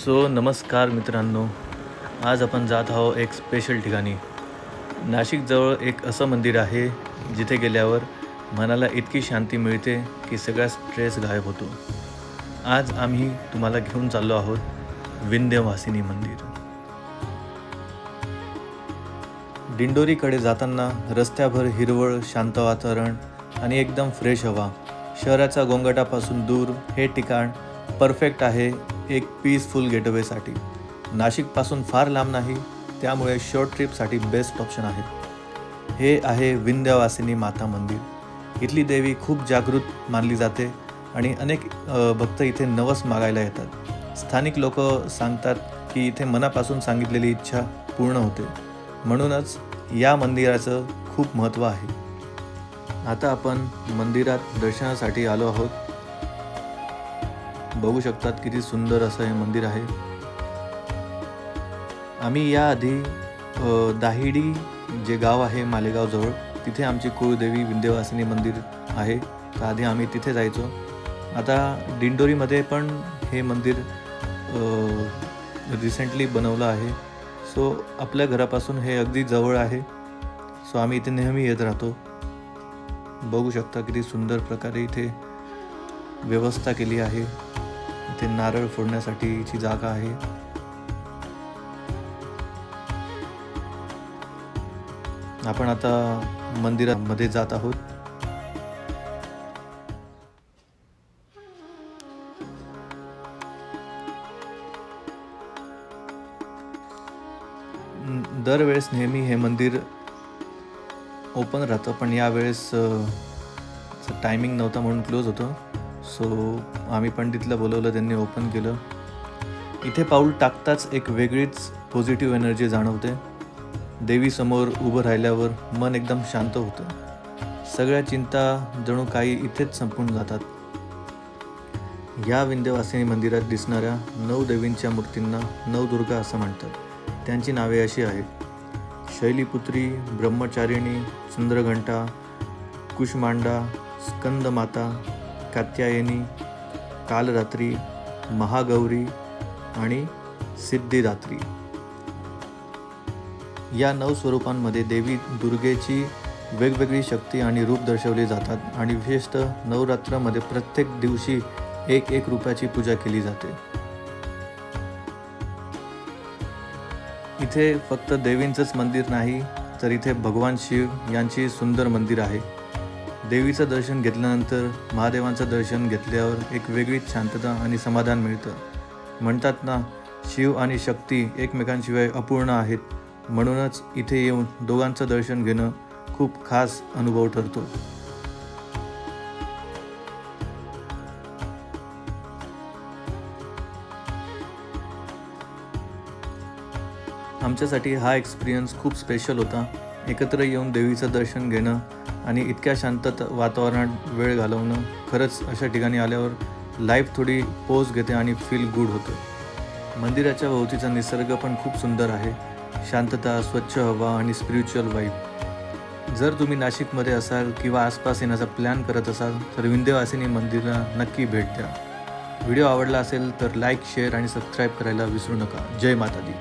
नमस्कार मित्रांनो, आज आपण जात आहोत एक स्पेशल ठिकाणी. नाशिकजवळ एक असं मंदिर आहे जिथे गेल्यावर मनाला इतकी शांती मिळते की सगळा स्ट्रेस गायब होतो. आज आम्ही तुम्हाला घेऊन चाललो आहोत विंध्यवासिनी मंदिर. दिंडोरीकडे जाताना रस्त्याभर हिरवळ, शांत वातावरण आणि एकदम फ्रेश हवा. शहराच्या गोंगाटापासून दूर हे ठिकाण परफेक्ट आहे एक पीसफुल गेटअवेसाठी. नाशिकपासून फार लांब नाही, त्यामुळे शॉर्ट ट्रिपसाठी बेस्ट ऑप्शन आहे. हे आहे विंध्यवासिनी माता मंदिर. इथली देवी खूप जागृत मानली जाते आणि अनेक भक्त इथे नवस मागायला येतात. स्थानिक लोक सांगतात की इथे मनापासून सांगितलेली इच्छा पूर्ण होते, म्हणूनच या मंदिराचं खूप महत्त्व आहे. आता आपण मंदिरात दर्शनासाठी आलो आहोत. बघू शकतात किती सुंदर असं हे मंदिर आहे. आम्ही याआधी दाहिडी जे गाव आहे मालेगावजवळ, तिथे आमची कुळदेवी विंध्यवासिनी मंदिर आहे, तर आधी आम्ही तिथे जायचो. आता दिंडोरीमध्ये पण हे मंदिर रिसेंटली बनवलं आहे. सो आपल्या घरापासून हे अगदी जवळ आहे. सो आम्ही इथे नेहमी येत राहतो. बघू शकता किती सुंदर प्रकारे इथे व्यवस्था केली आहे. इथे नारळ फोडण्यासाठीची जागा आहे. आपण आता मंदिरामध्ये जात आहोत. दरवेळेस नेहमी हे मंदिर ओपन राहतं, पण यावेळेस टायमिंग नव्हता म्हणून क्लोज होतं. सो आम्ही पंडितला बोलवलं, त्यांनी ओपन केलं. इथे पाऊल टाकताच एक वेगळीच पॉझिटिव्ह एनर्जी जाणवते. देवीसमोर उभं राहिल्यावर मन एकदम शांत होतं. सगळ्या चिंता जणू काही इथेच संपून जातात. या विंध्यवासिनी मंदिरात दिसणाऱ्या 9 देवींच्या मूर्तींना नवदुर्गा असं म्हणतात. त्यांची नावे अशी आहेत: शैलीपुत्री, ब्रह्मचारिणी, चंद्रघंटा, कुष्मांडा, स्कंदमाता, कात्यायनी, कालरात्री, महागौरी आणि सिद्धिदात्री. या 9 स्वरूपांमध्ये देवी दुर्गेची वेगवेगळी शक्ती आणि रूप दर्शवली जातात आणि विशेषतः नवरात्रामध्ये प्रत्येक दिवशी एक रूपाची पूजा केली जाते. इथे फक्त देवींचंच मंदिर नाही, तर इथे भगवान शिव यांची सुंदर मंदिर आहे. देवीचं दर्शन घेतल्यानंतर महादेवांचं दर्शन घेतल्यावर एक वेगळीच शांतता आणि समाधान मिळतं. म्हणतात ना, शिव आणि शक्ती एकमेकांशिवाय अपूर्ण आहेत. म्हणूनच इथे येऊन दोघांचं दर्शन घेणं खूप खास अनुभव ठरतो. आमच्यासाठी हा एक्सपिरियन्स खूप स्पेशल होता. एकत्र येऊन देवीचं दर्शन घेणं आणि इतक्या शांत वातावरणात वेळ घालवणं, खरंच अशा ठिकाणी आल्यावर लाईफ थोडी पोज घेते आणि फील गुड होतं. मंदिराच्या भोवतीचा निसर्ग पण खूप सुंदर आहे. शांतता, स्वच्छ हवा आणि स्पिरिच्युअल वाईब. जर तुम्ही नाशिकमध्ये असाल किंवा आसपास येण्याचा प्लॅन करत असाल तर विंध्यवासिनी मंदिराला नक्की भेट द्या. व्हिडिओ आवडला असेल तर लाईक, शेअर आणि सबस्क्राईब करायला विसरू नका. जय माता दी.